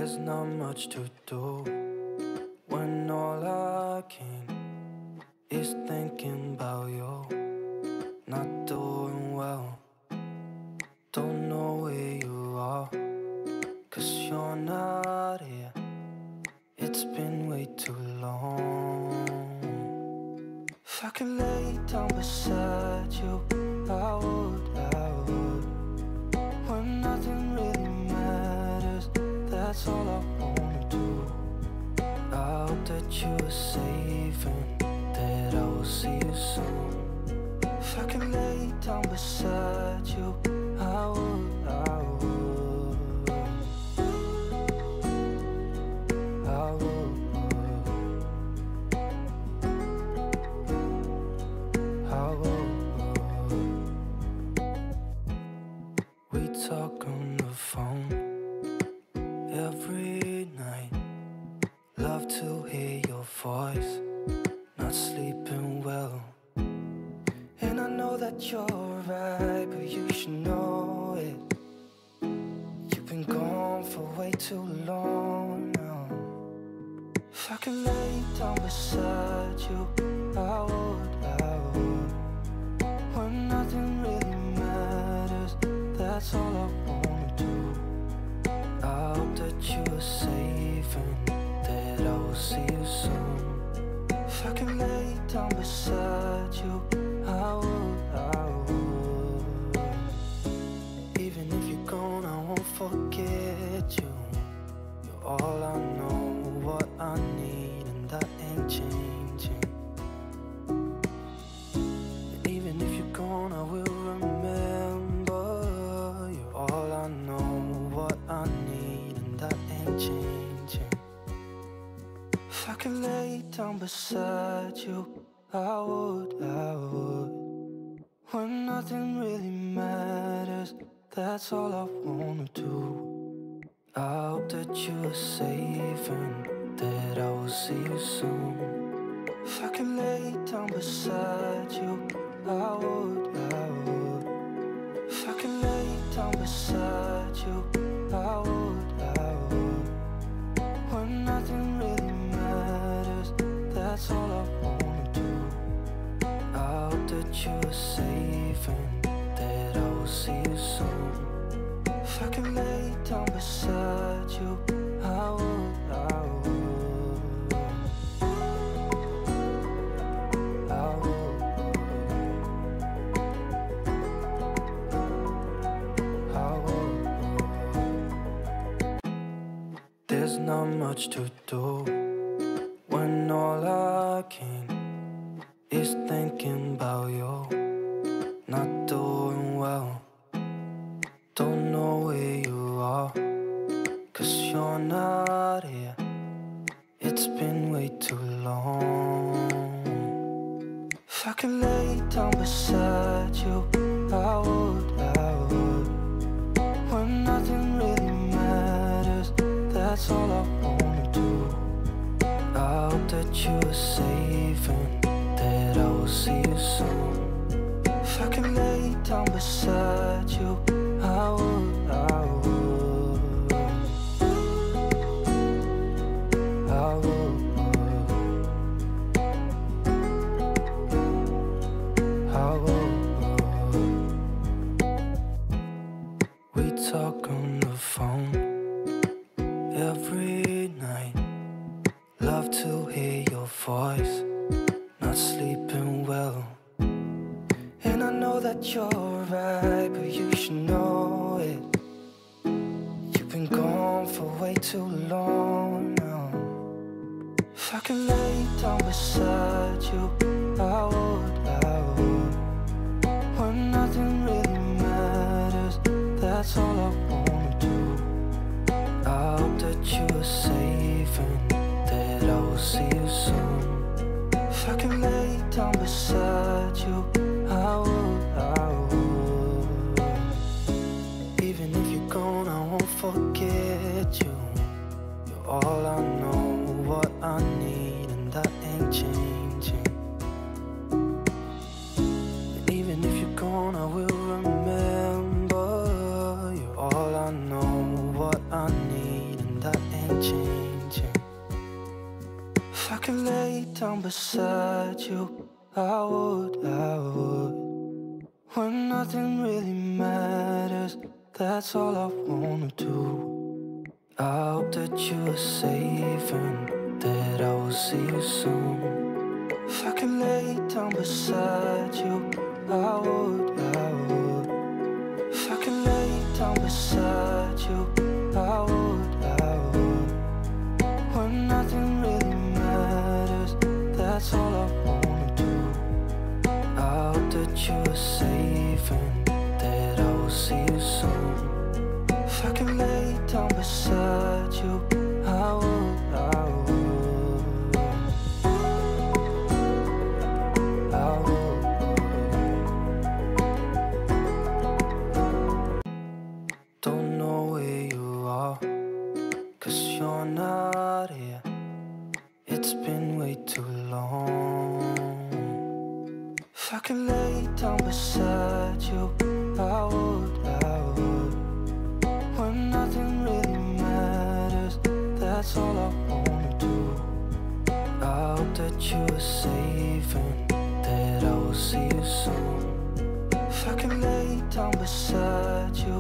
There's not much to do when all I can is thinking about you. Not doing well, don't know where you are, 'cause you're not here. It's been way too long. If I could lay down beside you, I would. When nothing really matters, that's all I wanna do. I hope that you are safe and that I will see you soon. If I could lay down beside you, I would. We talk on the phone every night. Love to hear your voice. Not sleeping well, and I know that you're right, but you should know it. You've been gone for way too long now. If I could lay down beside you, I would. When nothing really matters, that's all I wanna do. I hope that you are safe and that I will see you soon. If I could lay down beside you, I would. Even if you're gone, I won't forget you. You're all I know, what I need, and that ain't changing. And even if you're gone, I will remember. You're all I know, what I need, and that ain't changing. If I could lay down beside you, I would. When nothing really matters, that's all I wanna do. I hope that you are safe and that I will see you soon. If I could lay down beside you, I would. If I could lay down beside you, I would. When nothing really matters, that's all I wanna do. I hope that you are safe and that I will see you soon. If I could lay down beside you, I would. There's not much to do when all I can is thinking about you. Not doing well, don't know where you are, 'cause you're not here. It's been way too long. If I could lay down beside you, I would. When nothing really matters, that's all I wanna do. I hope that you are safe and that I will see you soon. If I could lay down beside you, I would. We talk on the phone every night. Love to hear your voice. Not sleeping well, and I know that you're right, but you should know it. You've been gone for way too long now. If I could lay down beside you, I would. When nothing really matters, that's all I wanna do. I hope that you are safe and that I will see you soon. If I could lay down beside you, I would. Even if you're gone, I won't forget you. You're all I know, what I need, and that ain't changing. And even if you're gone, I will remember. You're all I know, what I need, and that ain't beside you, I would. When nothing really matters, that's all I wanna do. I hope that you are safe and that I will see you soon. If I could lay down beside you, I would. If I could lay down beside you, I would. When nothing really matters, that's all I wanna do. I hope that you are safe and that I will see you soon. If I could lay down beside you, I would. Don't know where you are, 'cause you're not here. It's been way too long. If I could lay down beside you, I would. When nothing really matters, that's all I wanna do. I hope that you are safe and that I will see you soon. If I could lay down beside you,